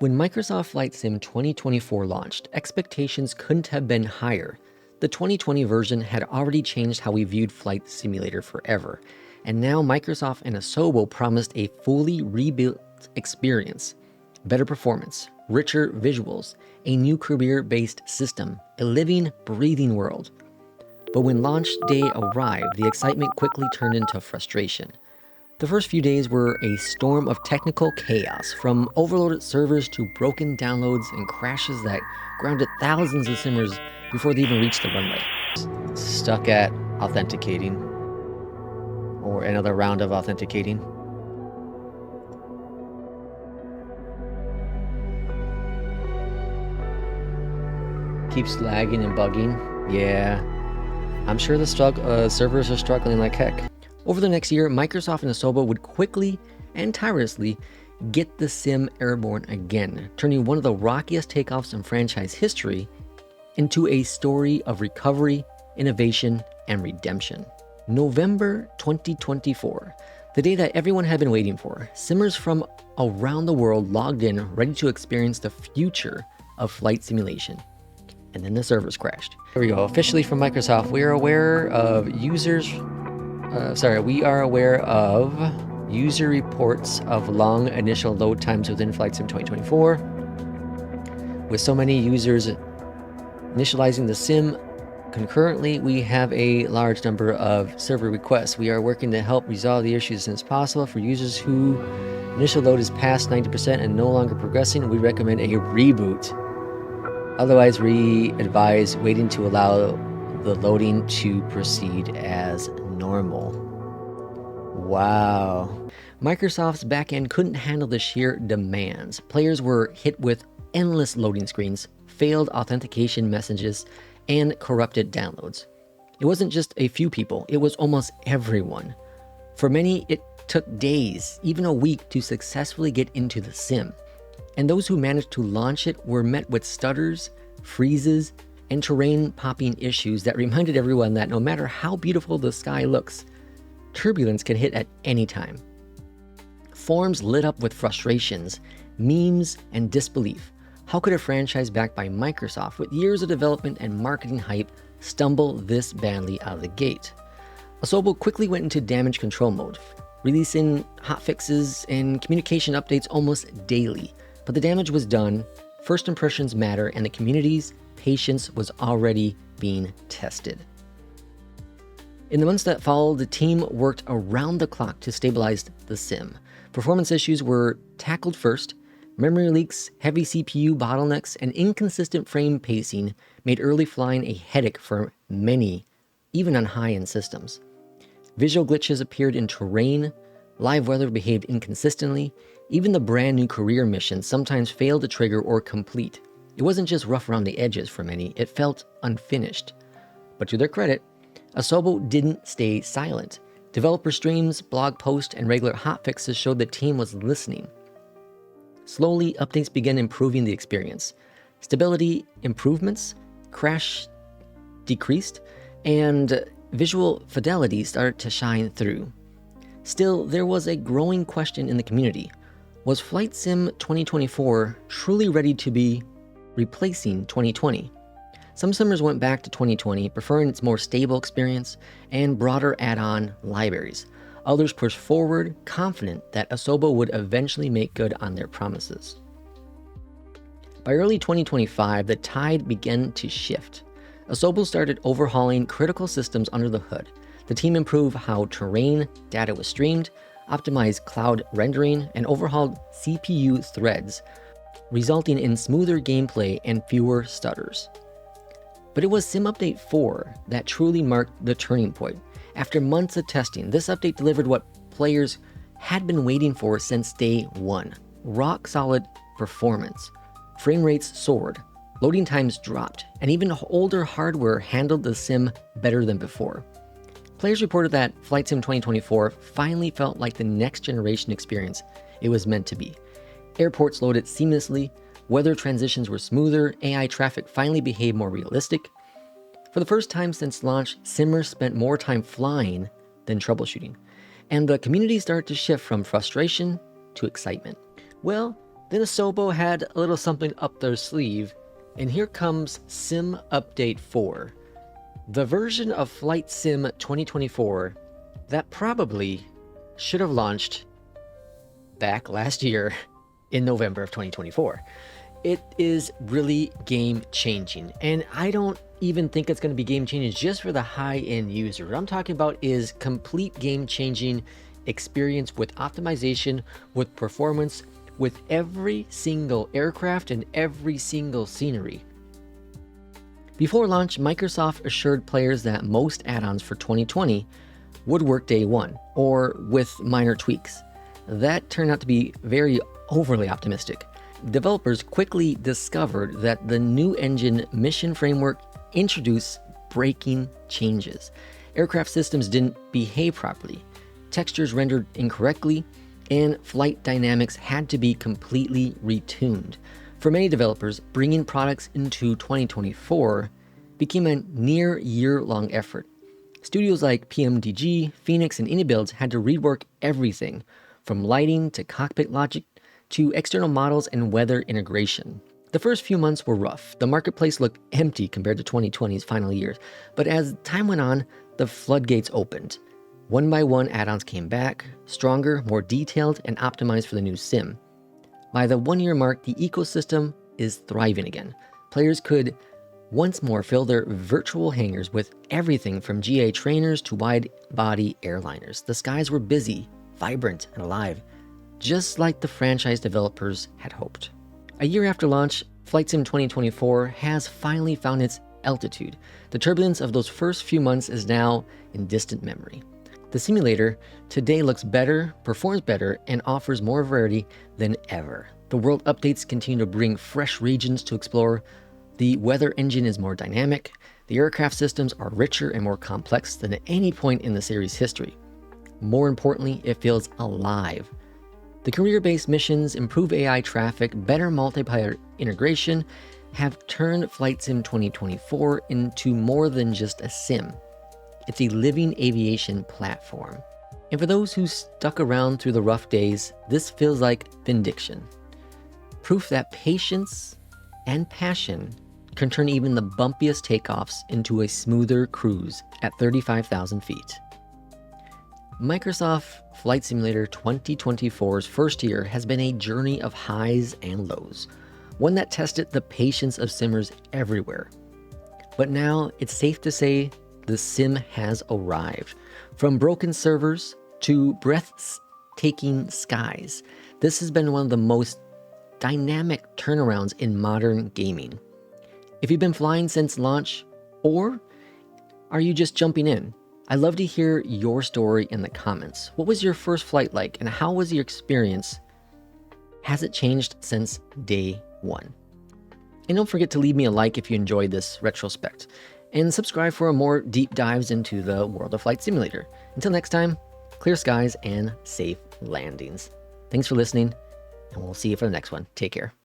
When Microsoft Flight Sim 2024 launched, expectations couldn't have been higher. The 2020 version had already changed how we viewed Flight Simulator forever, and now Microsoft and Asobo promised a fully rebuilt experience, better performance, richer visuals, a new career-based system, a living, breathing world. But when launch day arrived, the excitement quickly turned into frustration. The first few days were a storm of technical chaos, from overloaded servers to broken downloads and crashes that grounded thousands of simmers before they even reached the runway. Stuck at authenticating, or another round of authenticating. Keeps lagging and bugging. Yeah, I'm sure the servers are struggling like heck. Over the next year, Microsoft and Asobo would quickly and tirelessly get the sim airborne again, turning one of the rockiest takeoffs in franchise history into a story of recovery, innovation, and redemption. November 2024, the day that everyone had been waiting for. Simmers from around the world logged in, ready to experience the future of flight simulation. And then the servers crashed. Here we go. Officially from Microsoft, we are aware of user reports of long initial load times within Flight Sim 2024. With so many users initializing the sim concurrently, we have a large number of server requests. We are working to help resolve the issues as soon as possible. For users who initial load is past 90% and no longer progressing, we recommend a reboot. Otherwise, we advise waiting to allow the loading to proceed as normal. Wow. Microsoft's backend couldn't handle the sheer demands. Players were hit with endless loading screens, failed authentication messages, and corrupted downloads. It wasn't just a few people, it was almost everyone. For many, it took days, even a week, to successfully get into the sim. And those who managed to launch it were met with stutters, freezes, and terrain popping issues that reminded everyone that no matter how beautiful the sky looks, turbulence can hit at any time. Forums lit up with frustrations, memes, and disbelief. How could a franchise backed by Microsoft with years of development and marketing hype stumble this badly out of the gate? Asobo quickly went into damage control mode, releasing hotfixes and communication updates almost daily. But the damage was done, first impressions matter, and the community's patience was already being tested. In the months that followed, the team worked around the clock to stabilize the sim. Performance issues were tackled first. Memory leaks, heavy CPU bottlenecks, and inconsistent frame pacing made early flying a headache for many, even on high-end systems. Visual glitches appeared in terrain, live weather behaved inconsistently, even the brand new career missions sometimes failed to trigger or complete. It wasn't just rough around the edges for many, it felt unfinished. But to their credit, Asobo didn't stay silent. Developer streams, blog posts, and regular hotfixes showed the team was listening. Slowly, updates began improving the experience. Stability improvements, crash decreased, and visual fidelity started to shine through. Still, there was a growing question in the community. Was Flight Sim 2024 truly ready to be replacing 2020? Some simmers went back to 2020, preferring its more stable experience and broader add-on libraries. Others pushed forward, confident that Asobo would eventually make good on their promises. By early 2025, the tide began to shift. Asobo started overhauling critical systems under the hood. The team improved how terrain data was streamed, optimized cloud rendering, and overhauled CPU threads, resulting in smoother gameplay and fewer stutters. But it was Sim Update 4 that truly marked the turning point. After months of testing, this update delivered what players had been waiting for since day one: rock-solid performance. Frame rates soared, loading times dropped, and even older hardware handled the sim better than before. Players reported that Flight Sim 2024 finally felt like the next generation experience it was meant to be. Airports loaded seamlessly, weather transitions were smoother, AI traffic finally behaved more realistic. For the first time since launch, simmers spent more time flying than troubleshooting, and the community started to shift from frustration to excitement. Well, Then Asobo had a little something up their sleeve, and here comes Sim Update 4, the version of Flight Sim 2024 that probably should have launched back last year in November of 2024. It is really game-changing, and I don't even think it's going to be game-changing just for the high-end user. What I'm talking about is complete game-changing experience with optimization, with performance, with every single aircraft and every single scenery. Before launch, Microsoft assured players that most add-ons for 2020 would work day one, or with minor tweaks. That turned out to be very overly optimistic. Developers quickly discovered that the new engine mission framework introduced breaking changes. Aircraft systems didn't behave properly, textures rendered incorrectly, and flight dynamics had to be completely retuned. For many developers, bringing products into 2024 became a near year-long effort. Studios like PMDG, Phoenix, and IndieBuilds had to rework everything, from lighting to cockpit logic to external models and weather integration. The first few months were rough. The marketplace looked empty compared to 2020's final years, but as time went on, the floodgates opened. One by one, add-ons came back, stronger, more detailed, and optimized for the new sim. By the one-year mark, the ecosystem is thriving again. Players could once more fill their virtual hangars with everything from GA trainers to wide-body airliners. The skies were busy, vibrant, and alive, just like the franchise developers had hoped. A year after launch, Flight Sim 2024 has finally found its altitude. The turbulence of those first few months is now in distant memory. The simulator today looks better, performs better, and offers more variety than ever. The world updates continue to bring fresh regions to explore. The weather engine is more dynamic. The aircraft systems are richer and more complex than at any point in the series' history. More importantly, it feels alive. The career-based missions, improved AI traffic, better multiplayer integration have turned Flight Sim 2024 into more than just a sim. It's a living aviation platform. And for those who stuck around through the rough days, this feels like vindication. Proof that patience and passion can turn even the bumpiest takeoffs into a smoother cruise at 35,000 feet. Microsoft Flight Simulator 2024's first year has been a journey of highs and lows, one that tested the patience of simmers everywhere. But now it's safe to say the sim has arrived. From broken servers to breathtaking skies, this has been one of the most dynamic turnarounds in modern gaming. If you've been flying since launch, or are you just jumping in? I'd love to hear your story in the comments. What was your first flight like, and how was your experience? Has it changed since day one? And don't forget to leave me a like if you enjoyed this retrospect, and subscribe for more deep dives into the world of Flight Simulator. Until next time, clear skies and safe landings. Thanks for listening, and we'll see you for the next one. Take care.